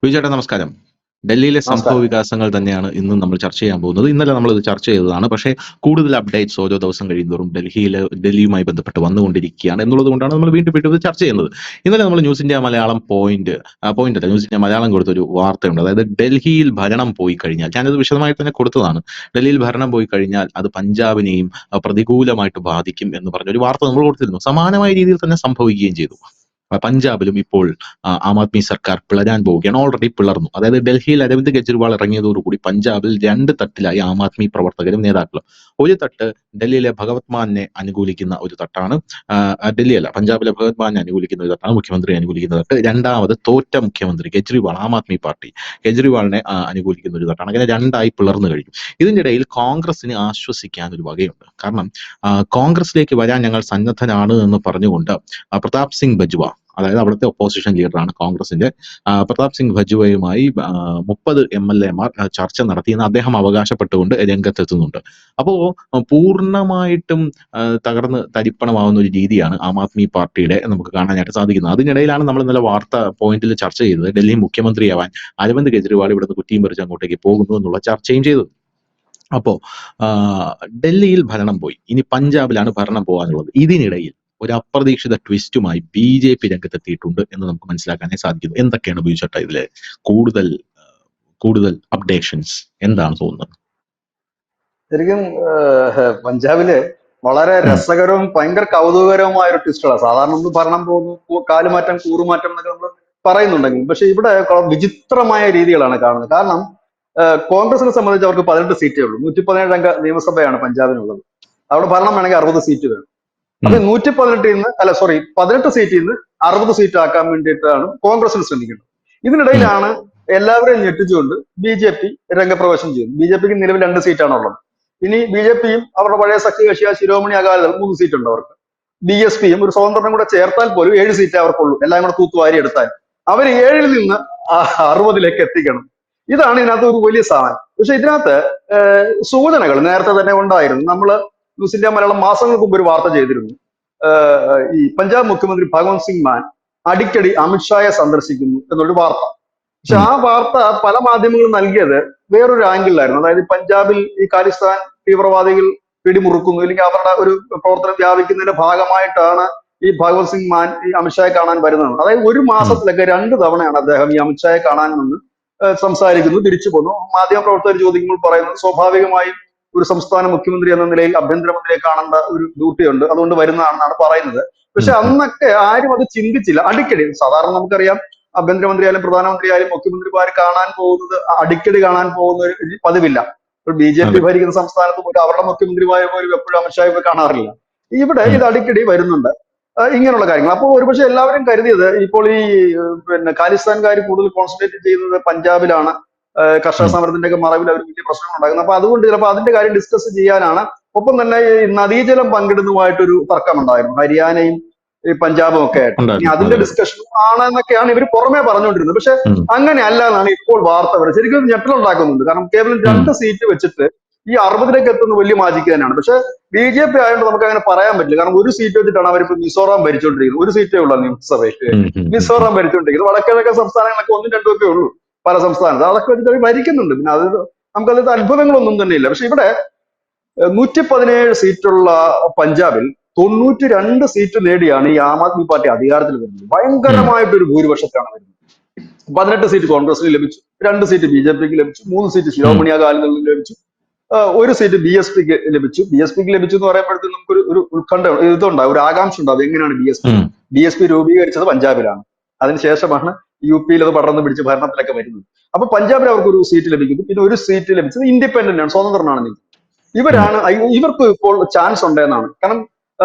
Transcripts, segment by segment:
ചേട്ടാ നമസ്കാരം. ഡൽഹിയിലെ സംഭവ നമസ്കാരം. വികാസങ്ങൾ തന്നെയാണ് ഇന്നും നമ്മൾ ചർച്ച ചെയ്യാൻ പോകുന്നത്. ഇന്നലെ നമ്മളിത് ചർച്ച ചെയ്തതാണ്. പക്ഷേ കൂടുതൽ അപ്ഡേറ്റ്സ് ഓരോ ദിവസം കഴിയുന്തോറും ഡൽഹിയുമായി ബന്ധപ്പെട്ട് വന്നുകൊണ്ടിരിക്കുകയാണ് എന്നുള്ളത് കൊണ്ടാണ് നമ്മൾ വീണ്ടും വീണ്ടും ഇത് ചർച്ച ചെയ്യുന്നത്. ഇന്നലെ നമ്മൾ ന്യൂസ് ഇന്ത്യ മലയാളം പോയിന്റ് അല്ല, ന്യൂസ് ഇന്ത്യ മലയാളം കൊടുത്തൊരു വാർത്തയുണ്ട്. അതായത് ഡൽഹിയിൽ ഭരണം പോയി കഴിഞ്ഞാൽ, ഞാനത് വിശദമായി തന്നെ കൊടുത്തതാണ്, ഡൽഹിയിൽ ഭരണം പോയി കഴിഞ്ഞാൽ അത് പഞ്ചാബിനെയും പ്രതികൂലമായിട്ട് ബാധിക്കും എന്ന് പറഞ്ഞൊരു വാർത്ത നമ്മൾ കൊടുത്തിരുന്നു. സമാനമായ രീതിയിൽ തന്നെ സംഭവിക്കുകയും ചെയ്തു. പഞ്ചാബിലും ഇപ്പോൾ ആം ആദ്മി സർക്കാർ പിളരാൻ പോവുകയാണ്. ഓൾറെഡി പിളർന്നു. അതായത് ഡൽഹിയിൽ അരവിന്ദ് കെജ്രിവാൾ ഇറങ്ങിയതോടുകൂടി പഞ്ചാബിൽ രണ്ട് തട്ടിലായി ആം ആദ്മി പ്രവർത്തകരും നേതാക്കളും. ഒരു തട്ട് ഡൽഹിയിലെ ഭഗവത് മാനെ അനുകൂലിക്കുന്ന ഒരു തട്ടാണ്, ഡൽഹിയല്ല പഞ്ചാബിലെ ഭഗവത് മാനെ അനുകൂലിക്കുന്ന ഒരു തട്ടാണ്, മുഖ്യമന്ത്രി അനുകൂലിക്കുന്ന തട്ട്. രണ്ടാമത് തോറ്റ മുഖ്യമന്ത്രി കെജ്രിവാൾ, ആം ആദ്മി പാർട്ടി കെജ്രിവാളിനെ അനുകൂലിക്കുന്ന ഒരു തട്ടാണ്. അങ്ങനെ രണ്ടായി പിളർന്നു കഴിഞ്ഞു. ഇതിന്റെ ഇടയിൽ കോൺഗ്രസിന് ആശ്വസിക്കാൻ ഒരു വകയുണ്ട്. കാരണം കോൺഗ്രസിലേക്ക് വരാൻ ഞങ്ങൾ സന്നദ്ധനാണ് എന്ന് പറഞ്ഞുകൊണ്ട് പ്രതാപ് സിംഗ് ബജ്വ, അതായത് അവിടുത്തെ ഒപ്പോസിഷൻ ലീഡറാണ് കോൺഗ്രസിന്റെ, പ്രതാപ് സിംഗ് ബജ്വയുമായി 30 MLA മാർ ചർച്ച നടത്തിയെന്ന് അദ്ദേഹം അവകാശപ്പെട്ടുകൊണ്ട് രംഗത്തെത്തുന്നുണ്ട്. അപ്പോ പൂർണ്ണമായിട്ടും തകർന്ന് തരിപ്പണമാവുന്ന ഒരു രീതിയാണ് ആം ആദ്മി പാർട്ടിയുടെ നമുക്ക് കാണാനായിട്ട് സാധിക്കുന്നത്. അതിനിടയിലാണ് നമ്മൾ ഇന്നലെ വാർത്ത പോയിന്റിൽ ചർച്ച ചെയ്തത്, ഡൽഹി മുഖ്യമന്ത്രിയാവാൻ അരവിന്ദ് കെജ്രിവാൾ ഇവിടുന്ന് കുറ്റിയും പറിച്ച് അങ്ങോട്ടേക്ക് പോകുന്നു എന്നുള്ള ചർച്ചയും ചെയ്തത്. അപ്പോ ഡൽഹിയിൽ ഭരണം പോയി, ഇനി പഞ്ചാബിലാണ് ഭരണം പോകാനുള്ളത്. ഇതിനിടയിൽ ഒരു അപ്രതീക്ഷിത ട്വിസ്റ്റുമായി BJP രംഗത്തെത്തിയിട്ടുണ്ട് എന്ന് നമുക്ക് മനസ്സിലാക്കാനേ സാധിക്കുന്നു. എന്തൊക്കെയാണ് ബിജു ചേട്ടാ ഇതിലെ കൂടുതൽ കൂടുതൽ അപ്ഡേഷൻസ്, എന്താണ് തോന്നുന്നത്? ശരിക്കും പഞ്ചാബില് വളരെ രസകരവും ഭയങ്കര കൗതുകകരവുമായ ഒരു ട്വിസ്റ്റാണ്. സാധാരണ ഒന്ന് ഭരണം പോകുന്നു, കാലുമാറ്റം കൂറുമാറ്റം എന്നൊക്കെ നമ്മൾ പറയുന്നുണ്ടെങ്കിൽ, പക്ഷെ ഇവിടെ വിചിത്രമായ രീതികളാണ് കാണുന്നത്. കാരണം കോൺഗ്രസിനെ സംബന്ധിച്ച് അവർക്ക് 18 സീറ്റേ ഉള്ളൂ. 117 അംഗ നിയമസഭയാണ് പഞ്ചാബിനുള്ളത്. അവിടെ ഭരണം വേണമെങ്കിൽ 60 സീറ്റ് വേണം. അപ്പൊ 18 സീറ്റിൽ നിന്ന് 60 സീറ്റ് ആക്കാൻ വേണ്ടിയിട്ടാണ് കോൺഗ്രസിന് ശ്രമിക്കുന്നത്. ഇതിനിടയിലാണ് എല്ലാവരെയും ഞെട്ടിച്ചുകൊണ്ട് BJP രംഗപ്രവേശം ചെയ്യുന്നു. BJPക്ക് നിലവിൽ 2 സീറ്റാണ് ഉള്ളത്. ഇനി BJPയും അവരുടെ പഴയ സഖ്യകക്ഷിയായ ശിരോമണി അകാലിദൾ 3 സീറ്റ് ഉണ്ട് അവർക്ക്. BSPയും ഒരു സ്വതന്ത്രനും കൂടെ ചേർത്താൽ പോലും 7 സീറ്റേ അവർക്കുള്ളൂ, എല്ലാം കൂടെ തൂത്തുവാരി എടുത്താൽ. അവർ 7-ൽ നിന്ന് 60-ലേക്ക് എത്തിക്കണം. ഇതാണ് ഇതിനകത്ത് ഒരു വലിയ സാധനം. പക്ഷെ ഇതിനകത്ത് സൂചനകൾ നേരത്തെ തന്നെ ഉണ്ടായിരുന്നു. നമ്മള് ന്യൂസ് ഇന്ത്യ മലയാളം മാസങ്ങൾക്ക് മുമ്പ് ഒരു വാർത്ത ചെയ്തിരുന്നു. ഈ പഞ്ചാബ് മുഖ്യമന്ത്രി ഭഗവത് സിംഗ് മാൻ അടിക്കടി അമിത്ഷായെ സന്ദർശിക്കുന്നു എന്നൊരു വാർത്ത. പക്ഷെ ആ വാർത്ത പല മാധ്യമങ്ങളും നൽകിയത് വേറൊരു ആംഗിളിലായിരുന്നു. അതായത് പഞ്ചാബിൽ ഈ ഖാലിസ്ഥാൻ തീവ്രവാദികൾ പിടിമുറുക്കുന്നു, അല്ലെങ്കിൽ അവരുടെ ഒരു പ്രവർത്തനം വ്യാപിക്കുന്നതിന്റെ ഭാഗമായിട്ടാണ് ഈ ഭഗവത് സിംഗ് മാൻ ഈ അമിത്ഷായെ കാണാൻ വരുന്നത്. അതായത് ഒരു മാസത്തിലൊക്കെ 2 തവണയാണ് അദ്ദേഹം ഈ അമിത്ഷായെ കാണാൻ വന്ന് സംസാരിക്കുന്നു, തിരിച്ചു പോന്നു. മാധ്യമപ്രവർത്തകർ ചോദിക്കുമ്പോൾ പറയുന്നത് സ്വാഭാവികമായും ഒരു സംസ്ഥാന മുഖ്യമന്ത്രി എന്ന നിലയിൽ ആഭ്യന്തരമന്ത്രിയെ കാണേണ്ട ഒരു ഡ്യൂട്ടി ഉണ്ട്, അതുകൊണ്ട് വരുന്നതാണെന്നാണ് പറയുന്നത്. പക്ഷെ അന്നൊക്കെ ആരും അത് ചിന്തിച്ചില്ല. അടിക്കടി സാധാരണ നമുക്കറിയാം, ആഭ്യന്തരമന്ത്രി ആയാലും പ്രധാനമന്ത്രി ആയാലും മുഖ്യമന്ത്രിമാർ കാണാൻ പോകുന്നത് അടിക്കടി കാണാൻ പോകുന്ന ഒരു പതിവില്ല. ഇപ്പോൾ BJP ഭരിക്കുന്ന സംസ്ഥാനത്ത് പോലും അവരുടെ മുഖ്യമന്ത്രിമാരെ പോലും എപ്പോഴും അമിത്ഷായെ പോയി കാണാറില്ല. ഇവിടെ ഇത് അടിക്കടി വരുന്നുണ്ട് ഇങ്ങനെയുള്ള കാര്യങ്ങൾ. അപ്പോൾ ഒരുപക്ഷെ എല്ലാവരും കരുതിയത് ഇപ്പോൾ ഈ ഖാലിസ്ഥാൻകാർ കൂടുതൽ കോൺസെൻട്രേറ്റ് ചെയ്യുന്നത് പഞ്ചാബിലാണ്, കർഷക സമരത്തിന്റെ ഒക്കെ മറവിൽ അവർ വലിയ പ്രശ്നങ്ങൾ ഉണ്ടാക്കുന്നത്. അപ്പൊ അതുകൊണ്ട് ചിലപ്പോൾ അതിന്റെ കാര്യം ഡിസ്കസ് ചെയ്യാനാണ്. ഒപ്പം തന്നെ ഈ നദീജലം പങ്കിടുന്നതുമായിട്ടൊരു തർക്കമുണ്ടായിരുന്നു, ഹരിയാനയും ഈ പഞ്ചാബും ഒക്കെ ആയിട്ട്. ഇനി അതിന്റെ ഡിസ്കഷൻ ആണെന്നൊക്കെയാണ് ഇവർ പുറമെ പറഞ്ഞുകൊണ്ടിരുന്നത്. പക്ഷെ അങ്ങനെ അല്ല എന്നാണ് ഇപ്പോൾ വാർത്ത വരുന്നത്. ശരിക്കും ഞെട്ടലുണ്ടാക്കുന്നുണ്ട്. കാരണം കേവലം 2 സീറ്റ് വെച്ചിട്ട് ഈ 60-ലേക്ക് എത്തുന്ന വലിയ മാജിക്ക് തന്നെയാണ്. പക്ഷെ BJP ആയതുകൊണ്ട് നമുക്ക് അങ്ങനെ പറയാൻ പറ്റില്ല. കാരണം ഒരു സീറ്റ് വെച്ചിട്ടാണ് അവരിപ്പോ മിസോറാം ഭരിച്ചുകൊണ്ടിരിക്കുന്നത്. ഒരു സീറ്റേ ഉള്ളൂ നിയമസഭയിൽ മിസോറാം ഭരിച്ചുകൊണ്ടിരിക്കുന്നത്. വടക്കിഴക്കൻ സംസ്ഥാനങ്ങളൊക്കെ 1ഉം 2ഉം ഒക്കെ ഉള്ളൂ പല സംസ്ഥാനത്ത്. അതൊക്കെ വെച്ചിട്ട് അവർ ഭരിക്കുന്നുണ്ട്. പിന്നെ അത് നമുക്കതിൽ അത്ഭുതങ്ങളൊന്നും തന്നെയില്ല. പക്ഷെ ഇവിടെ 117 സീറ്റുള്ള പഞ്ചാബിൽ 92 സീറ്റ് നേടിയാണ് ഈ ആം ആദ്മി പാർട്ടി അധികാരത്തിൽ വരുന്നത്. ഭയങ്കരമായിട്ടൊരു ഭൂരിപക്ഷത്താണ് വരുന്നത്. 18 സീറ്റ് കോൺഗ്രസിന് ലഭിച്ചു, 2 സീറ്റ് BJPക്ക് ലഭിച്ചു, 3 സീറ്റ് ശിരോമണി അകാലിദളിന് ലഭിച്ചു, 1 സീറ്റ് BSPക്ക് ലഭിച്ചു. BSPക്ക് ലഭിച്ചു എന്ന് പറയുമ്പോഴത്തേക്കും നമുക്കൊരു ഒരു ഉത്കണ്ഠ ഇതുണ്ടാവും, ഒരു ആകാംക്ഷ ഉണ്ടാവും. എങ്ങനെയാണ് BSP രൂപീകരിച്ചത് പഞ്ചാബിലാണ്, അതിനുശേഷമാണ് UPയിൽ അത് പടർന്നു പിടിച്ച് ഭരണത്തിലൊക്കെ വരുന്നത്. അപ്പൊ പഞ്ചാബിൽ അവർക്ക് ഒരു സീറ്റ് ലഭിക്കുന്നു. പിന്നെ 1 സീറ്റ് ലഭിച്ചത് ഇൻഡിപെൻഡന്റ് ആണ്, സ്വതന്ത്രനാണ്. ഇവർക്ക് ഇപ്പോൾ ചാൻസ് ഉണ്ടെന്നാണ്. കാരണം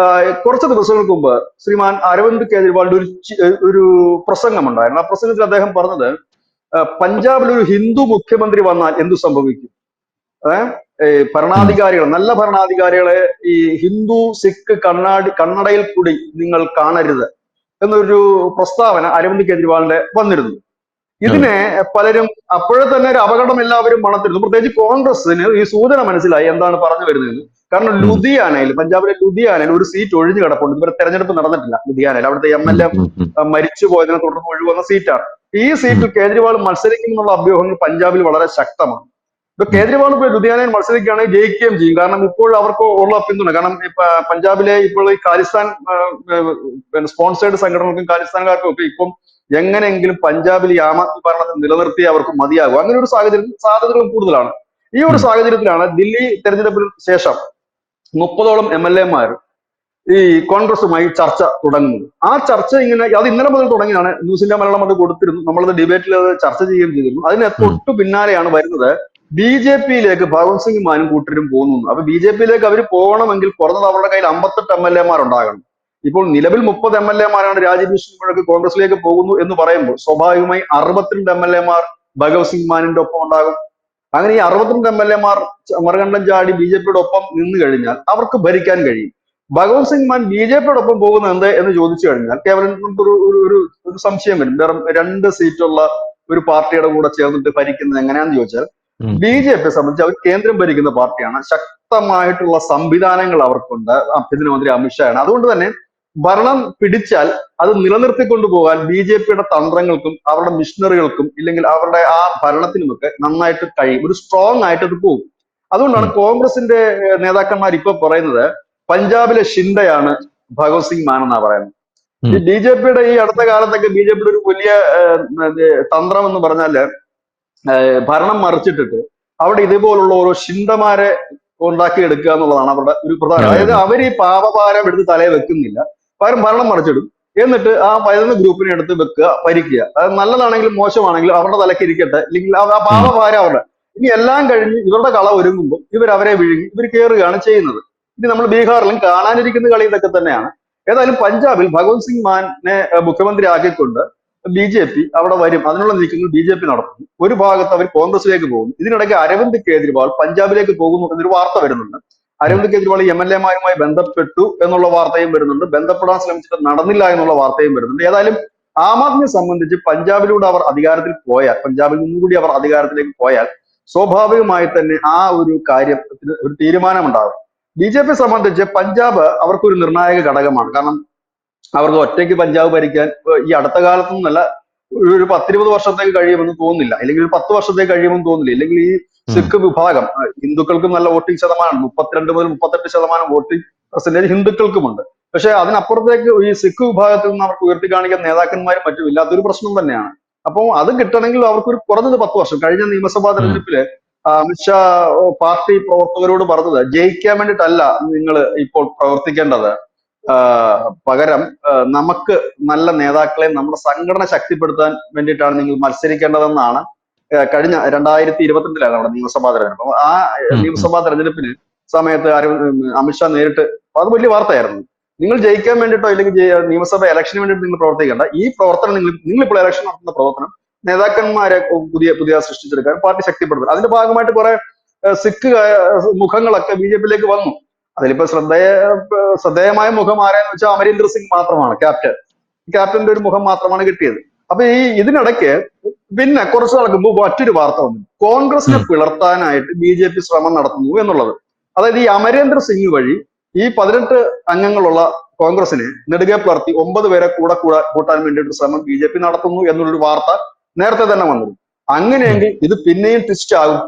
കുറച്ച് ദിവസങ്ങൾക്ക് മുമ്പ് ശ്രീമാൻ അരവിന്ദ് കെജ്രിവാളിന്റെ ഒരു പ്രസംഗമുണ്ടായിരുന്നു. ആ പ്രസംഗത്തിൽ അദ്ദേഹം പറഞ്ഞത്, പഞ്ചാബിൽ ഒരു ഹിന്ദു മുഖ്യമന്ത്രി വന്നാൽ എന്തു സംഭവിക്കും, ഭരണാധികാരികൾ, നല്ല ഭരണാധികാരികളെ ഈ ഹിന്ദു സിഖ് കണ്ണടയിൽ കൂടി നിങ്ങൾ കാണരുത് എന്നൊരു പ്രസ്താവന അരവിന്ദ് കെജ്രിവാളിന്റെ വന്നിരുന്നു. ഇതിനെ പലരും അപ്പോഴേ തന്നെ ഒരു അപകടം എല്ലാവരും മണത്തിരുന്നു. പ്രത്യേകിച്ച് കോൺഗ്രസിന് ഈ സൂചന മനസ്സിലായി എന്താണ് പറഞ്ഞു വരുന്നത്. കാരണം ലുധിയാനയിൽ, പഞ്ചാബിലെ ലുധിയാനയിൽ ഒരു സീറ്റ് ഒഴിഞ്ഞു കിടപ്പുണ്ട്. ഇവരെ തെരഞ്ഞെടുപ്പ് നടന്നിട്ടില്ല ലുധിയാനയിൽ. അവിടുത്തെ MLA മരിച്ചു പോയതിനെ തുടർന്ന് ഒഴിവന്ന സീറ്റാണ്. ഈ സീറ്റിൽ കേജ്രിവാൾ മത്സരിക്കും എന്നുള്ള അഭ്യൂഹങ്ങൾ പഞ്ചാബിൽ വളരെ ശക്തമാണ്. ഇപ്പൊ കേജ്രിവാൾ ഇപ്പോൾ ലുധിയാനയിൽ മത്സരിക്കുകയാണെങ്കിൽ ജയിക്കുകയും ചെയ്യും. കാരണം ഇപ്പോൾ അവർക്ക് ഉള്ള പിന്തുണ, കാരണം ഇപ്പൊ പഞ്ചാബിലെ ഇപ്പോൾ ഈ ഖാലിസ്ഥാൻ പിന്നെ സ്പോൺസേഡ് സംഘടനകൾക്കും ഖാലിസ്ഥാൻകാർക്കും ഒക്കെ ഇപ്പം എങ്ങനെയെങ്കിലും പഞ്ചാബിൽ ഈ ആം ആദ്മി ഭരണത്തെ നിലനിർത്തി അവർക്ക് മതിയാകും. അങ്ങനെ ഒരു സാധ്യതകളും കൂടുതലാണ്. ഈ ഒരു സാഹചര്യത്തിലാണ് ദില്ലി തെരഞ്ഞെടുപ്പിന് ശേഷം 30ഓളം MLA-മാർ ഈ കോൺഗ്രസുമായി ചർച്ച തുടങ്ങുന്നത്. ആ ചർച്ച അത് ഇന്നലെ മുതൽ തുടങ്ങിയാണ്. ന്യൂസ് ഇന്ത്യ മലയാളം അത് കൊടുത്തിരുന്നു, നമ്മളത് ഡിബേറ്റിൽ അത് ചർച്ച ചെയ്യുകയും ചെയ്തിരുന്നു. അതിന് തൊട്ടു പിന്നാലെയാണ് വരുന്നത് BJP-യിലേക്ക് ഭഗവത് സിംഗ് മാനും കൂട്ടരും പോകുന്നു. അപ്പൊ BJP-യിലേക്ക് അവർ പോകണമെങ്കിൽ കുറഞ്ഞത് അവരുടെ കയ്യിൽ 58 MLA-മാർ ഉണ്ടാകണം. ഇപ്പോൾ നിലവിൽ 30 MLA-മാരാണ് രാജ്യഭൂഷൺ കോൺഗ്രസിലേക്ക് പോകുന്നു എന്ന് പറയുമ്പോൾ സ്വാഭാവികമായി 62 MLA-മാർ ഭഗവത് സിംഗ് മാനിന്റെ ഒപ്പം ഉണ്ടാകും. അങ്ങനെ ഈ 62 MLA-മാർ മറുകണ്ഠം ചാടി BJP-യുടെ ഒപ്പം നിന്ന് കഴിഞ്ഞാൽ അവർക്ക് ഭരിക്കാൻ കഴിയും. ഭഗവത് സിംഗ് മാൻ BJP-യുടെ ഒപ്പം പോകുന്നത് എന്ത് എന്ന് ചോദിച്ചു കഴിഞ്ഞാൽ കേവലം നമുക്കൊരു ഒരു സംശയം വരും. വെറും 2 സീറ്റുള്ള ഒരു പാർട്ടിയുടെ കൂടെ ചേർന്നിട്ട് ഭരിക്കുന്നത് എങ്ങനെയാന്ന് ചോദിച്ചാൽ, BJP-യെ സംബന്ധിച്ച് അവർ കേന്ദ്രം ഭരിക്കുന്ന പാർട്ടിയാണ്. ശക്തമായിട്ടുള്ള സംവിധാനങ്ങൾ അവർക്കുണ്ട്. ആഭ്യന്തരമന്ത്രി അമിത്ഷായാണ്. അതുകൊണ്ട് തന്നെ ഭരണം പിടിച്ചാൽ അത് നിലനിർത്തിക്കൊണ്ടു പോകാൻ BJP-യുടെ തന്ത്രങ്ങൾക്കും അവരുടെ മിഷണറികൾക്കും ഇല്ലെങ്കിൽ അവരുടെ ആ ഭരണത്തിനുമൊക്കെ നന്നായിട്ട് കഴിയും. ഒരു സ്ട്രോങ് ആയിട്ട് അത് പോകും. അതുകൊണ്ടാണ് കോൺഗ്രസിന്റെ നേതാക്കന്മാർ ഇപ്പൊ പറയുന്നത് പഞ്ചാബിലെ ഷിൻഡയാണ് ഭഗവത് സിംഗ് മാൻ എന്നാ പറയുന്നത്. ഈ BJP-യുടെ ഈ അടുത്ത കാലത്തൊക്കെ BJP-യുടെ ഒരു വലിയ തന്ത്രം എന്ന് പറഞ്ഞാല് ഭരണം മറിച്ചിട്ടിട്ട് അവിടെ ഇതുപോലുള്ള ഓരോ ഷിൻഡമാരെ ഉണ്ടാക്കിയെടുക്കുക എന്നുള്ളതാണ് അവരുടെ ഒരു പ്രധാനം. അതായത് അവർ ഈ പാപഭാരം എടുത്ത് തലയെ വെക്കുന്നില്ല, പകരം ഭരണം മറിച്ചിടും. എന്നിട്ട് ആ വരുന്ന ഗ്രൂപ്പിനെ എടുത്ത് വെക്കുക, ഭരിക്കുക. അത് നല്ലതാണെങ്കിലും മോശമാണെങ്കിലും അവരുടെ തലക്ക് ഇരിക്കട്ടെ, അല്ലെങ്കിൽ ആ പാപഭാരം അവരുടെ. ഇനി എല്ലാം കഴിഞ്ഞ് ഇവരുടെ കള ഒരുങ്ങുമ്പോൾ അവരെ വിഴുങ്ങി ഇവർ കയറുകയാണ് ചെയ്യുന്നത്. ഇനി നമ്മൾ ബീഹാറിലും കാണാനിരിക്കുന്ന കളി ഇതൊക്കെ തന്നെയാണ്. ഏതായാലും പഞ്ചാബിൽ ഭഗവത് സിംഗ് മാനെ മുഖ്യമന്ത്രി ആക്കിക്കൊണ്ട് BJP അവിടെ വരും. അതിനുള്ള നീക്കങ്ങൾ BJP നടത്തുന്നു. ഒരു ഭാഗത്ത് അവർ കോൺഗ്രസിലേക്ക് പോകുന്നു. ഇതിനിടയ്ക്ക് അരവിന്ദ് കേജ്രിവാൾ പഞ്ചാബിലേക്ക് പോകുന്നു എന്നൊരു വാർത്ത വരുന്നുണ്ട്. അരവിന്ദ് കേജ്രിവാൾ MLA-മാരുമായി ബന്ധപ്പെട്ടു എന്നുള്ള വാർത്തയും വരുന്നുണ്ട്. ബന്ധപ്പെടാൻ ശ്രമിച്ചിട്ട് നടന്നില്ല എന്നുള്ള വാർത്തയും വരുന്നുണ്ട്. ഏതായാലും ആം ആദ്മിയെ സംബന്ധിച്ച് പഞ്ചാബിലൂടെ അവർ അധികാരത്തിൽ പോയാൽ, പഞ്ചാബിൽ നിന്നുകൂടി അവർ അധികാരത്തിലേക്ക് പോയാൽ സ്വാഭാവികമായി തന്നെ ആ ഒരു കാര്യത്തിന് ഒരു തീരുമാനമുണ്ടാകും. BJP സംബന്ധിച്ച് പഞ്ചാബ് അവർക്കൊരു നിർണായക ഘടകമാണ്. കാരണം അവർക്ക് ഒറ്റയ്ക്ക് പഞ്ചാബ് ഭരിക്കാൻ ഈ അടുത്ത കാലത്തൊന്നുമല്ല, ഒരു 10-20 വർഷത്തേക്ക് കഴിയുമെന്ന് തോന്നുന്നില്ല, അല്ലെങ്കിൽ ഒരു 10 വർഷത്തേക്ക് കഴിയുമെന്ന് തോന്നുന്നില്ല. ഇല്ലെങ്കിൽ ഈ സിഖ് വിഭാഗം, ഹിന്ദുക്കൾക്കും നല്ല വോട്ടിംഗ് ശതമാനം, 32 മുതൽ 38% വോട്ടിംഗ് പെർസെന്റേജ് ഹിന്ദുക്കൾക്കുമുണ്ട്. പക്ഷെ അതിനപ്പുറത്തേക്ക് ഈ സിഖ് വിഭാഗത്തിൽ നിന്ന് അവർക്ക് ഉയർത്തി കാണിക്കുന്ന നേതാക്കന്മാരും മറ്റും ഇല്ലാത്തൊരു പ്രശ്നം തന്നെയാണ്. അപ്പോൾ അത് കിട്ടണമെങ്കിൽ അവർക്കൊരു കുറഞ്ഞത് 10 വർഷം. കഴിഞ്ഞ നിയമസഭാ തെരഞ്ഞെടുപ്പില് അമിത്ഷാ പാർട്ടി പ്രവർത്തകരോട് പറഞ്ഞത് ജയിക്കാൻ വേണ്ടിയിട്ടല്ല നിങ്ങൾ ഇപ്പോൾ പ്രവർത്തിക്കേണ്ടത്, പകരം നമുക്ക് നല്ല നേതാക്കളെ നമ്മുടെ സംഘടന ശക്തിപ്പെടുത്താൻ വേണ്ടിയിട്ടാണ് നിങ്ങൾ മത്സരിക്കേണ്ടതെന്നാണ് കഴിഞ്ഞ 2022-ലാണ് നമ്മുടെ നിയമസഭാ തെരഞ്ഞെടുപ്പ്. ആ നിയമസഭാ തെരഞ്ഞെടുപ്പിന് സമയത്ത് അമിത്ഷാ നേരിട്ട്, അത് വലിയ വാർത്തയായിരുന്നു. നിങ്ങൾ ജയിക്കാൻ വേണ്ടിയിട്ടോ അല്ലെങ്കിൽ നിയമസഭ ഇലക്ഷന് വേണ്ടിയിട്ട് നിങ്ങൾ പ്രവർത്തിക്കേണ്ട, ഈ പ്രവർത്തനം നിങ്ങളിപ്പോൾ ഇലക്ഷൻ നടത്തുന്ന പ്രവർത്തനം നേതാക്കന്മാരെ പുതിയ സൃഷ്ടിച്ചെടുക്കാൻ പാർട്ടി ശക്തിപ്പെടുത്തും. അതിന്റെ ഭാഗമായിട്ട് കുറെ സിഖ് മുഖങ്ങളൊക്കെ BJP-യിലേക്ക് വന്നു. അതിലിപ്പോ ശ്രദ്ധേയമായ മുഖം ആരെന്ന് വെച്ചാൽ അമരീന്ദർ സിംഗ് മാത്രമാണ്, ക്യാപ്റ്റന്റെ ഒരു മുഖം മാത്രമാണ് കിട്ടിയത്. അപ്പൊ ഇതിനിടയ്ക്ക് പിന്നെ കുറച്ചു നടക്കുമ്പോൾ മറ്റൊരു വാർത്ത വന്നു, കോൺഗ്രസിനെ പിളർത്താനായിട്ട് BJP ശ്രമം നടത്തുന്നു എന്നുള്ളത്. അതായത് ഈ അമരീന്ദർ സിംഗ് വഴി ഈ 18 അംഗങ്ങളുള്ള കോൺഗ്രസിനെ നെടുകെ പിളർത്തി 9 പേരെ കൂട്ടാൻ വേണ്ടിയിട്ട് ശ്രമം BJP നടത്തുന്നു എന്നുള്ളൊരു വാർത്ത നേരത്തെ തന്നെ വന്നിരുന്നു. അങ്ങനെയെങ്കിൽ ഇത് പിന്നെയും ട്വിസ്റ്റ് ആകും.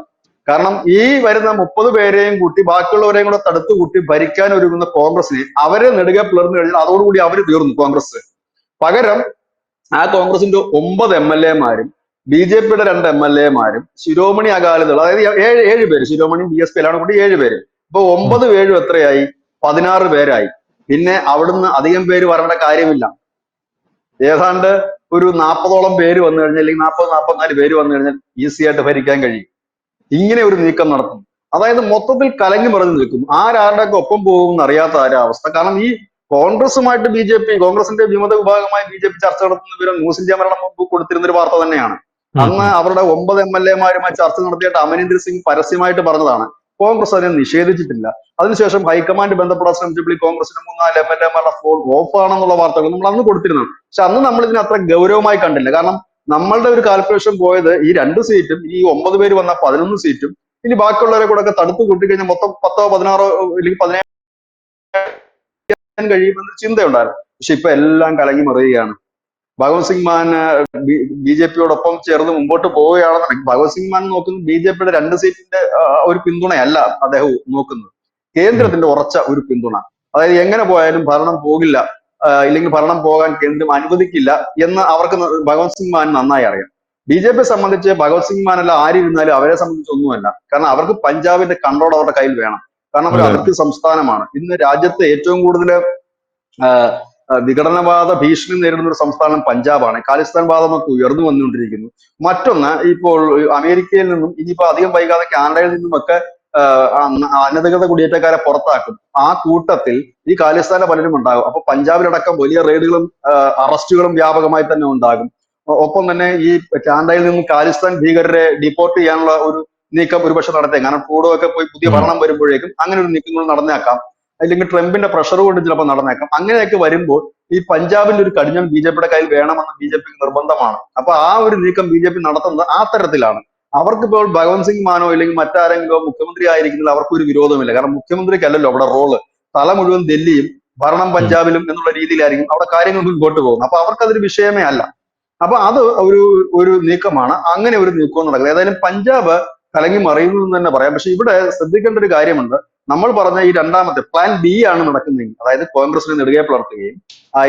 കാരണം ഈ വരുന്ന 30 പേരെയും കൂട്ടി ബാക്കിയുള്ളവരെയും കൂടെ തടുത്തു കൂട്ടി ഭരിക്കാൻ ഒരുങ്ങുന്ന കോൺഗ്രസിനെ അവരെ നെടുകെ പിളർന്നു കഴിഞ്ഞാൽ അതോടുകൂടി അവർ തീർന്നു കോൺഗ്രസ്. പകരം ആ കോൺഗ്രസിന്റെ 9 MLA-മാരും BJP-യുടെ 2 MLA-മാരും ശിരോമണി അകാലിദൾ, അതായത് 7 പേര്, ശിരോമണി BSP എല്ലാം കൂടി 7 പേര്. ഇപ്പൊ 9 7 എത്രയായി? 16 പേരായി. പിന്നെ അവിടുന്ന് അധികം പേര് വരേണ്ട കാര്യമില്ല. ഏതാണ്ട് ഒരു 40ഓളം പേര് വന്നു കഴിഞ്ഞാൽ, അല്ലെങ്കിൽ 40-44 പേര് വന്നു കഴിഞ്ഞാൽ ഈസി ആയിട്ട് ഭരിക്കാൻ കഴിയും. ഇങ്ങനെ ഒരു നീക്കം നടത്തും. അതായത് മൊത്തത്തിൽ കലങ്ങി മറിഞ്ഞു നിൽക്കും. ആരാരുടെയൊക്കെ ഒപ്പം പോകുമെന്ന് അറിയാത്ത അവസ്ഥ. കാരണം ഈ കോൺഗ്രസുമായിട്ട് BJP, കോൺഗ്രസിന്റെ വിമത വിഭാഗമായി BJP ചർച്ച നടത്തുന്ന വിവരം ന്യൂസ് ഇന്ത്യ മലയാളം മുമ്പ് കൊടുത്തിരുന്നൊരു വാർത്ത തന്നെയാണ്. അന്ന് അവരുടെ 9 MLA-മാരുമായി ചർച്ച നടത്തിയിട്ട് അമരീന്ദർ സിംഗ് പരസ്യമായിട്ട് പറഞ്ഞതാണ്. കോൺഗ്രസ് അതിനെ നിഷേധിച്ചിട്ടില്ല. അതിനുശേഷം ഹൈക്കമാൻഡ് ബന്ധപ്പെടാൻ ശ്രമിച്ചപ്പോൾ ഈ കോൺഗ്രസിന്റെ 3-4 MLA-മാരുടെ ഫോൺ ഓഫ് ആണെന്നുള്ള വാർത്തകൾ നമ്മൾ അന്ന് കൊടുത്തിരുന്നത്. പക്ഷെ അന്ന് നമ്മൾ ഇതിനെ അത്ര ഗൗരവമായി കണ്ടില്ല. കാരണം നമ്മളുടെ ഒരു കാൽക്കുലേഷൻ പോയത് ഈ 2 സീറ്റും ഈ 9 പേര് വന്ന 11 സീറ്റും ഇനി ബാക്കിയുള്ളവരെ കൂടെ ഒക്കെ തടുത്തു കൂട്ടിക്കഴിഞ്ഞാൽ മൊത്തം 10-16 അല്ലെങ്കിൽ 17 കഴിയുമെന്ന് ചിന്തയുണ്ടായിരുന്നു. പക്ഷെ ഇപ്പൊ എല്ലാം കലങ്ങി മറിയുകയാണ്. ഭഗവത് സിംഗ് മാൻ ബി ജെ പിയോടൊപ്പം ചേർന്ന് മുമ്പോട്ട് പോവുകയാണെന്നുണ്ടെങ്കിൽ ഭഗവത് സിംഗ് മാൻ നോക്കുന്നത് ബി ജെ പിയുടെ 2 സീറ്റിന്റെ ഒരു പിന്തുണയല്ല അദ്ദേഹം നോക്കുന്നത്, കേന്ദ്രത്തിന്റെ ഉറച്ച ഒരു പിന്തുണ. അതായത് എങ്ങനെ പോയാലും ഭരണം പോകില്ല, ഇല്ലെങ്കിൽ ഭരണം പോകാൻ കേന്ദ്രം അനുവദിക്കില്ല എന്ന് അവർക്ക് ഭഗവത് സിംഗ് മാൻ നന്നായി അറിയാം. ബി ജെ പിയെ സംബന്ധിച്ച് ഭഗവത് സിംഗ് മാനല്ല ആരിരുന്നാലും അവരെ സംബന്ധിച്ച് ഒന്നുമല്ല. കാരണം അവർക്ക് പഞ്ചാബിന്റെ കൺട്രോൾ അവരുടെ കയ്യിൽ വേണം. കാരണം ഒരു അതെ അതെ. അതിർത്തി സംസ്ഥാനമാണ്. ഇന്ന് രാജ്യത്ത് ഏറ്റവും കൂടുതൽ വിഘടനവാദ ഭീഷണി നേരിടുന്ന ഒരു സംസ്ഥാനം പഞ്ചാബാണ്. ഖാലിസ്ഥാൻ വാദമൊക്കെ ഉയർന്നു വന്നുകൊണ്ടിരിക്കുന്നു. മറ്റൊന്ന്, ഇപ്പോൾ അമേരിക്കയിൽ നിന്നും ഇനിയിപ്പോ അധികം വൈകാതെ കാനഡയിൽ നിന്നുമൊക്കെ അനധികൃത കുടിയേറ്റക്കാരെ പുറത്താക്കും. ആ കൂട്ടത്തിൽ ഈ ഖാലിസ്ഥാനിലെ പലരും ഉണ്ടാകും. അപ്പൊ പഞ്ചാബിലടക്കം വലിയ റെയ്ഡുകളും അറസ്റ്റുകളും വ്യാപകമായി തന്നെ ഉണ്ടാകും. ഒപ്പം തന്നെ ഈ കാനഡയിൽ നിന്നും ഖാലിസ്ഥാൻ ഭീകരരെ ഡിപ്പോർട്ട് ചെയ്യാനുള്ള ഒരു നീക്കം ഒരുപക്ഷെ നടത്തേക്കാം. കാരണം ട്രൂഡോ ഒക്കെ പോയി പുതിയ ഉം. ഭരണം വരുമ്പോഴേക്കും അങ്ങനെ ഒരു നീക്കങ്ങൾ നടന്നേക്കാം. അല്ലെങ്കിൽ ട്രംപിന്റെ പ്രഷർ കൊണ്ട് ചിലപ്പോൾ നടന്നേക്കാം. അങ്ങനെയൊക്കെ വരുമ്പോൾ ഈ പഞ്ചാബിന്റെ ഒരു കടിഞ്ഞാൺ ബി ജെ പിയുടെ കയ്യിൽ വേണമെന്ന് ബി ജെ പിക്ക് നിർബന്ധമാണ്. അപ്പൊ ആ ഒരു നീക്കം ബി ജെ പി നടത്തുന്നത് ആ തരത്തിലാണ്. അവർക്കിപ്പോൾ ഭഗവത് സിംഗ് മാനോ ഇല്ലെങ്കിൽ മറ്റാരെങ്കിലോ മുഖ്യമന്ത്രി ആയിരിക്കുന്നതിൽ അവർക്കൊരു വിരോധമില്ല. കാരണം മുഖ്യമന്ത്രിക്കല്ലല്ലോ അവിടെ റോള്, തല മുഴുവൻ ഡൽഹിയും ഭരണം ഉം. പഞ്ചാബിലും എന്നുള്ള രീതിയിലായിരിക്കും അവിടെ കാര്യങ്ങൾ മുൻപോട്ട് പോകുന്നത്. അപ്പൊ അവർക്കതൊരു വിഷയമേ അല്ല. അപ്പൊ അത് ഒരു ഒരു നീക്കമാണ്. അങ്ങനെ ഒരു നീക്കവും നടക്കുന്നത്. ഏതായാലും പഞ്ചാബ് കലങ്ങി മറിയുന്നു എന്ന് തന്നെ പറയാം. പക്ഷെ ഇവിടെ ശ്രദ്ധിക്കേണ്ട ഒരു കാര്യമുണ്ട്. നമ്മൾ പറഞ്ഞ ഈ രണ്ടാമത്തെ പ്ലാൻ ബി ആണ് നടക്കുന്നതെങ്കിൽ, അതായത് കോൺഗ്രസിനെ നെടുകെ പുലർത്തുകയും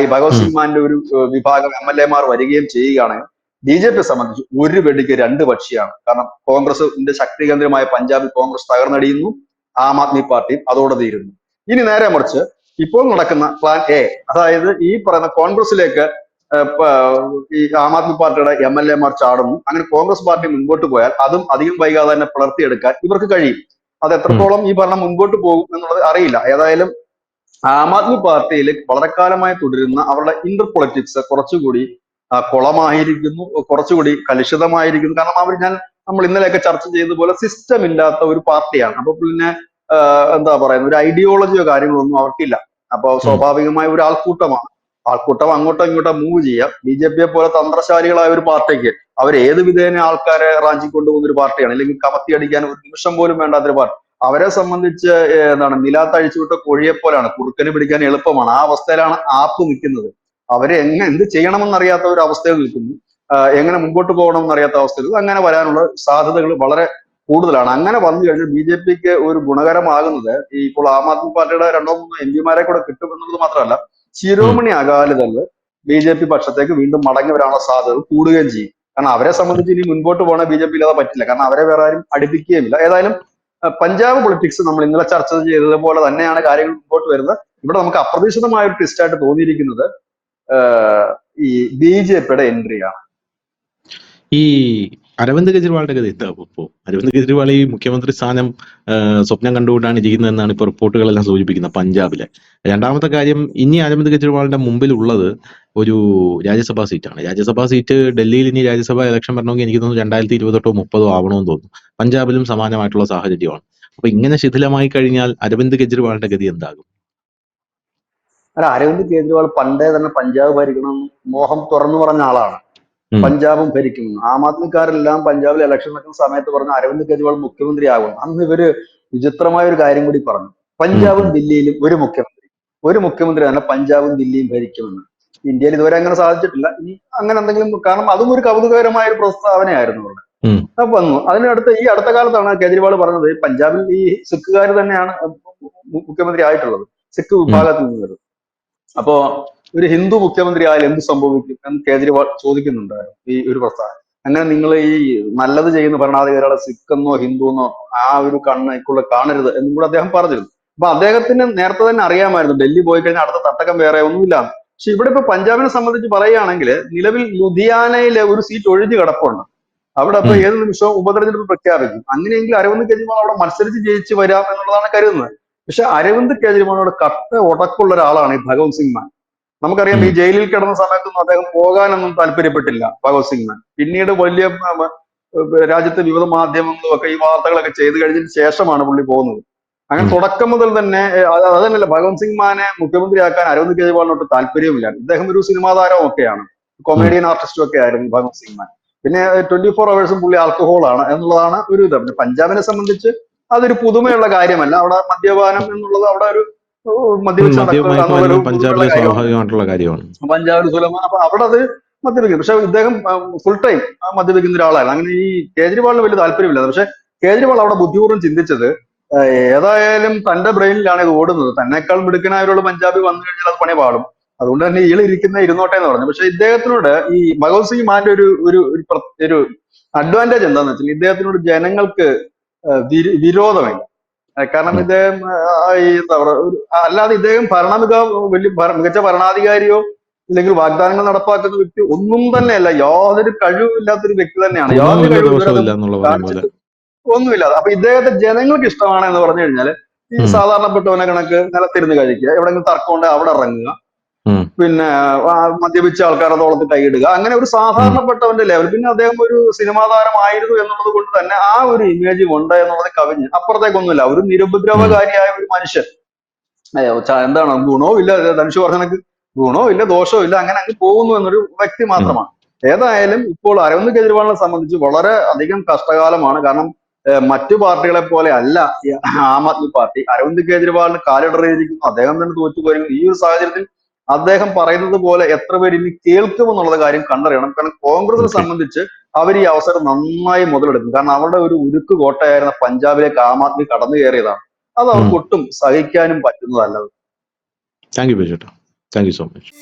ഈ ഭഗവത് ഉം. സിംഗ് മാന്റെ ഒരു വിഭാഗം MLA മാർ വരികയും ചെയ്യുകയാണെങ്കിൽ ബി ജെ പിയെ സംബന്ധിച്ച് ഒരു വെടിക്ക് 2 പക്ഷിയാണ്. കാരണം കോൺഗ്രസിന്റെ ശക്തി കേന്ദ്രമായ പഞ്ചാബിൽ കോൺഗ്രസ് തകർന്നടിയുന്നു, ആം ആദ്മി പാർട്ടിയും അതോടെ തീരുന്നു. ഇനി നേരെ മറിച്ച് ഇപ്പോൾ നടക്കുന്ന പ്ലാൻ എ, അതായത് ഈ പറയുന്ന കോൺഗ്രസിലേക്ക് ഈ ആം ആദ്മി പാർട്ടിയുടെ MLA മാർ ചാടുന്നു. അങ്ങനെ കോൺഗ്രസ് പാർട്ടി മുൻപോട്ട് പോയാൽ അതും അധികം വൈകാതെ തന്നെ പിളർത്തിയെടുക്കാൻ ഇവർക്ക് കഴിയും. അത് ഉം. എത്രത്തോളം ഈ ഭരണം മുൻപോട്ട് പോകും എന്നുള്ളത് അറിയില്ല. ഏതായാലും ആം ആദ്മി പാർട്ടിയിൽ വളരെ കാലമായി തുടരുന്ന അവരുടെ ഇന്റർ പൊളിറ്റിക്സ് കുറച്ചുകൂടി കുളമായിരിക്കുന്നു, കുറച്ചുകൂടി കലുഷിതമായിരിക്കുന്നു. കാരണം നമ്മൾ ഇന്നലെയൊക്കെ ചർച്ച ചെയ്തതുപോലെ സിസ്റ്റം ഇല്ലാത്ത ഒരു പാർട്ടിയാണ്. അപ്പൊ പിന്നെ എന്താ പറയുന്നത്, ഒരു ഐഡിയോളജിയോ കാര്യങ്ങളോ ഒന്നും അവർക്കില്ല. അപ്പൊ ഉം. സ്വാഭാവികമായ ഒരു ആൾക്കൂട്ടമാണ്. ആൾക്കൂട്ടം അങ്ങോട്ടോ ഇങ്ങോട്ടോ മൂവ് ചെയ്യാം. ബി ജെ പിയെ പോലെ തന്ത്രശാലികളായ ഒരു പാർട്ടിക്ക് അവർ ഏത് വിധേന ആൾക്കാരെ റാഞ്ചിക്കൊണ്ടുപോകുന്ന ഒരു പാർട്ടിയാണ്. അല്ലെങ്കിൽ കമത്തി അടിക്കാൻ ഒരു നിമിഷം പോലും വേണ്ടാത്തൊരു പാർട്ടി. അവരെ സംബന്ധിച്ച് എന്താണ്, നിലാത്തഴിച്ചുവിട്ട കോഴിയെ പോലാണ്, കുറുക്കന് പിടിക്കാൻ എളുപ്പമാണ്. ആ അവസ്ഥയിലാണ് ആപ്പ് നിൽക്കുന്നത്. അവരെ എന്ത് ചെയ്യണമെന്നറിയാത്ത ഒരു അവസ്ഥയിൽ നിൽക്കുന്നു. എങ്ങനെ മുമ്പോട്ട് പോകണമെന്നറിയാത്ത അവസ്ഥയിൽ അങ്ങനെ വരാനുള്ള സാധ്യതകൾ വളരെ കൂടുതലാണ്. അങ്ങനെ വന്നു കഴിഞ്ഞാൽ ബി ജെ പിക്ക് ഒരു ഗുണകരമാകുന്നത് ഈ ഇപ്പോൾ ആം ആദ്മി പാർട്ടിയുടെ 2-3 MP-മാരെ കൂടെ കിട്ടും എന്നുള്ളത് മാത്രമല്ല, ഉം. ശിരോമണി അകാലിദള് ബി ജെ പി പക്ഷത്തേക്ക് വീണ്ടും മടങ്ങി വരാനുള്ള സാധ്യത കൂടുകയും ചെയ്യും. കാരണം അവരെ സംബന്ധിച്ച് ഇനി മുൻപോട്ട് പോകണ ബി ജെ പി ഇല്ലാതെ പറ്റില്ല. കാരണം അവരെ വേറെ ആരും അടുപ്പിക്കുകയുമില്ല. ഏതായാലും പഞ്ചാബ് പൊളിറ്റിക്സ് നമ്മൾ ഇന്നലെ ചർച്ച ചെയ്തതുപോലെ തന്നെയാണ് കാര്യങ്ങൾ മുമ്പോട്ട് വരുന്നത്. ഇവിടെ നമുക്ക് അപ്രതീക്ഷിതമായ ഒരു ട്വിസ്റ്റ് ആയിട്ട് തോന്നിയിരിക്കുന്നത് ഈ ബി ജെ പിയുടെ എൻട്രിയാണ്. ഈ അരവിന്ദ് കെജ്രിവാളിന്റെ ഗതി എന്താ ഇപ്പോ? അരവിന്ദ് കെജ്രിവാൾ ഈ മുഖ്യമന്ത്രി സ്ഥാനം സ്വപ്നം കണ്ടുകൊണ്ടാണ് ഇരിക്കുന്നതെന്നാണ് ഇപ്പോൾ റിപ്പോർട്ടുകളെല്ലാം സൂചിപ്പിക്കുന്നത് പഞ്ചാബിലെ. രണ്ടാമത്തെ കാര്യം, ഇനി അരവിന്ദ് കെജ്രിവാളിന്റെ മുമ്പിലുള്ളത് ഒരു രാജ്യസഭാ സീറ്റാണ്. രാജ്യസഭാ സീറ്റ് ഡൽഹിയിൽ ഇനി രാജ്യസഭാ ഇലക്ഷൻ വരണമെങ്കിൽ എനിക്ക് തോന്നുന്നു 2020 30 ആവണമെന്ന് തോന്നുന്നു. പഞ്ചാബിലും സമാനമായിട്ടുള്ള സാഹചര്യമാണ്. അപ്പൊ ഇങ്ങനെ ശിഥിലമായി കഴിഞ്ഞാൽ അരവിന്ദ് കെജ്രിവാളിന്റെ ഗതി എന്താകും? അല്ല, അരവിന്ദ് കെജ്രിവാൾ പണ്ടേ തന്നെ പഞ്ചാബ് ഭരിക്കണം മോഹം തുറന്നു പറഞ്ഞ ആളാണ്. ഉം. പഞ്ചാബും ഭരിക്കുന്നു. ആം ആദ്മിക്കാരെല്ലാം പഞ്ചാബിൽ ഇലക്ഷൻ നടക്കുന്ന സമയത്ത് പറഞ്ഞു അരവിന്ദ് കെജ്രിവാൾ മുഖ്യമന്ത്രിയാകും. അന്ന് ഇവര് വിചിത്രമായ ഒരു കാര്യം കൂടി പറഞ്ഞു, ഉം. പഞ്ചാബും ഉം. ദില്ലിയിലും ഒരു മുഖ്യമന്ത്രി തന്നെ പഞ്ചാബും ദില്ലിയും ഭരിക്കുമെന്ന്. ഇന്ത്യയിൽ ഇതുവരെ അങ്ങനെ സാധിച്ചിട്ടില്ല. ഇനി അങ്ങനെ എന്തെങ്കിലും, കാരണം അതും ഒരു കൗതുകകരമായ ഒരു പ്രസ്താവനയായിരുന്നു അവരുടെ. ഉം. അപ്പൊ വന്നു അതിനടുത്ത് ഈ അടുത്ത കാലത്താണ് കേജ്രിവാൾ പറഞ്ഞത് പഞ്ചാബിൽ ഈ സിഖുകാർ തന്നെയാണ് മുഖ്യമന്ത്രി ആയിട്ടുള്ളത്, സിഖ് ഉം. വിഭാഗത്തിൽ നിന്ന് വരുന്നത്. അപ്പോ ഒരു ഹിന്ദു മുഖ്യമന്ത്രി ആയാൽ എന്ത് സംഭവിക്കും എന്ന് കേജ്രിവാൾ ചോദിക്കുന്നുണ്ടായിരുന്നു ഈ ഒരു പ്രസ്താവന. അങ്ങനെ നിങ്ങൾ ഈ നല്ലത് ചെയ്യുന്ന ഭരണാധികാരികളെ സിഖ് എന്നോ ഹിന്ദു എന്നോ ആ ഒരു കണ്ണുള്ള കാണരുത് എന്നും കൂടെ അദ്ദേഹം പറഞ്ഞിരുന്നു. അപ്പൊ അദ്ദേഹത്തിന് നേരത്തെ തന്നെ അറിയാമായിരുന്നു ഡൽഹി പോയി കഴിഞ്ഞാൽ അടുത്ത തട്ടകം വേറെ ഒന്നുമില്ല. പക്ഷെ ഇവിടെ ഇപ്പൊ പഞ്ചാബിനെ സംബന്ധിച്ച് പറയുകയാണെങ്കിൽ നിലവിൽ ലുധിയാനയിലെ ഒരു സീറ്റ് ഒഴിഞ്ഞു കിടപ്പുണ്ട്. അവിടെ അപ്പൊ ഉം. ഏത് നിമിഷവും ഉപതെരഞ്ഞെടുപ്പ് പ്രഖ്യാപിക്കും. അങ്ങനെയെങ്കിൽ അരവിന്ദ് കെജ്രിവാൾ അവിടെ മത്സരിച്ച് ജയിച്ച് വരാം എന്നുള്ളതാണ് കരുതുന്നത്. പക്ഷെ അരവിന്ദ് കെജ്രിവാളിനോട് കട്ട ഉടക്കുള്ള ഒരാളാണ് ഈ ഭഗവത് സിംഗ് മാൻ. നമുക്കറിയാം ഈ ഉം. ജയിലിൽ കിടന്ന സമയത്തൊന്നും അദ്ദേഹം പോകാനൊന്നും താല്പര്യപ്പെട്ടില്ല ഭഗവത് സിംഗ് മാൻ. പിന്നീട് വലിയ രാജ്യത്തെ വിവിധ മാധ്യമങ്ങളും ഒക്കെ ഈ വാർത്തകളൊക്കെ ചെയ്തു കഴിഞ്ഞതിന് ശേഷമാണ് പുള്ളി പോകുന്നത്. അങ്ങനെ ഉം. തുടക്കം മുതൽ തന്നെ അതല്ല, ഭഗവത് സിംഗ് മാനെ മുഖ്യമന്ത്രിയാക്കാൻ അരവിന്ദ് കെജ്രിവാളിനോട്ട് താല്പര്യമില്ല. ഇദ്ദേഹം ഒരു സിനിമാ താരം ഒക്കെയാണ്, ഉം. കൊമേഡിയൻ ആർട്ടിസ്റ്റും ഒക്കെ ആയിരുന്നു ഭഗവത് സിംഗ് മാൻ. പിന്നെ 24 hours പുള്ളി ആൽക്കഹോളാണ് എന്നുള്ളതാണ് ഒരു ഇത്. പിന്നെ പഞ്ചാബിനെ സംബന്ധിച്ച് അതൊരു പുതുമയുള്ള കാര്യമല്ല. അവിടെ മദ്യപാനം എന്നുള്ളത് അവിടെ ഒരു മദ്യപിച്ച് നടക്കുക എന്നുള്ളൊരു മദ്യവും പുതുമയുള്ള മയക്കുമരുന്നും കാര്യമാണ്. പഞ്ചാബിലെ സ്വാഭാവികമായിട്ടുള്ള കാര്യമാണ്. പഞ്ചാബിൽ സുലഭമാണ്. അപ്പൊ അവിടെ അത് മദ്യപിക്കുന്നത്. പക്ഷെ ഇദ്ദേഹം ഫുൾ ടൈം മദ്യപിക്കുന്ന ഒരാളായിരുന്നു. അങ്ങനെ ഈ കേജ്രിവാളിന് വലിയ താല്പര്യമില്ല. പക്ഷെ കേജ്രിവാൾ അവിടെ ബുദ്ധിപൂർവ്വം ചിന്തിച്ചത് ഏതായാലും തന്റെ ബ്രെയിനിലാണ് ഇത് ഓടുന്നത്. തന്നെക്കാൾ മിടുക്കനായ ഒരാൾ പഞ്ചാബിൽ വന്നു കഴിഞ്ഞാൽ അത് പണി പാടും. അതുകൊണ്ട് തന്നെ ഇയാൾ ഇരുന്നോട്ടെ എന്ന് പറഞ്ഞു. പക്ഷെ ഇദ്ദേഹത്തിനോട് ഈ ഭഗവത് സിംഗ് മാന്റെ ഒരു അഡ്വാൻറ്റേജ് എന്താന്ന് വെച്ചാൽ ഇദ്ദേഹത്തിനോട് ജനങ്ങൾക്ക് വിരോധമില്ല. കാരണം ഉം. ഇദ്ദേഹം ഈ എന്താ പറയുക അല്ലാതെ ഇദ്ദേഹം വലിയ മികച്ച ഭരണാധികാരിയോ ഇല്ലെങ്കിൽ വാഗ്ദാനങ്ങൾ നടപ്പാക്കുന്ന വ്യക്തി ഒന്നും തന്നെയല്ല. യാതൊരു കഴിവില്ലാത്തൊരു വ്യക്തി തന്നെയാണ്. യാതൊരു ഗുണവുമില്ല കഴിവും ദോഷവും ഇവരത് ഇല്ല എന്നുള്ള പറയും പോലെ. കാണിച്ചിട്ട് ഒന്നുമില്ലാതെ. അപ്പൊ ഇദ്ദേഹത്തെ ജനങ്ങൾക്ക് ഇഷ്ടമാണ് എന്ന് പറഞ്ഞു കഴിഞ്ഞാൽ ഈ ഉം. സാധാരണപ്പെട്ടവനെ കണക്ക് നിലത്തിരുന്ന് കഴിക്കുക, എവിടെങ്കിലും തർക്കം ഉണ്ടെങ്കിൽ അവിടെ ഇറങ്ങുക, ഉം. പിന്നെ മദ്യപിച്ച ആൾക്കാരുടെ തോളത്ത് കൈയിടുക, അങ്ങനെ ഒരു ഉം. സാധാരണപ്പെട്ടവന്റെ ലെവൽ. പിന്നെ അദ്ദേഹം ഒരു സിനിമാ താരമായിരുന്നു എന്നുള്ളത് കൊണ്ട് തന്നെ ആ ഒരു ഇമേജ് ഉണ്ട് എന്നുള്ളത് കവിഞ്ഞ് അപ്പുറത്തേക്കൊന്നുമില്ല. ഒരു ഉം. നിരുപദ്രവകാരിയായ ഒരു മനുഷ്യൻ. എന്താണ് ഗുണവും ഇല്ല, ധനുഷ് പറഞ്ഞ ഗുണവും ഇല്ല ദോഷവും ഇല്ല, അങ്ങനെ അങ്ങ് പോകുന്നു എന്നൊരു വ്യക്തി ഉം. മാത്രമാണ്. ഏതായാലും ഇപ്പോൾ അരവിന്ദ് കെജ്രിവാളിനെ സംബന്ധിച്ച് വളരെ അധികം കഷ്ടകാലമാണ്. കാരണം മറ്റു പാർട്ടികളെ പോലെ അല്ല ഈ ആം ആദ്മി പാർട്ടി. അരവിന്ദ് കെജ്രിവാളിന് കാലിടറിയിരിക്കുന്നു, അദ്ദേഹം തന്നെ തോറ്റുപോയിരിക്കുന്നു. ഈ ഒരു സാഹചര്യത്തിൽ അദ്ദേഹം പറയുന്നത് പോലെ എത്ര പേര് ഇനി കേൾക്കുമെന്നുള്ള കാര്യം കണ്ടറിയണം. കാരണം കോൺഗ്രസിനെ ഓക്കെ. സംബന്ധിച്ച് അവർ ഈ അവസരം നന്നായി മുതലെടുക്കും. കാരണം അവരുടെ ഒരു ഉരുക്ക് കോട്ടയായിരുന്ന പഞ്ചാബിലേക്ക് ആം ആദ്മി കടന്നു കയറിയതാണ്. അത് അവർക്ക് ഒട്ടും സഹിക്കാനും പറ്റുന്നതല്ല. താങ്ക് യു ബിജുട്ടാ. Thank you so much.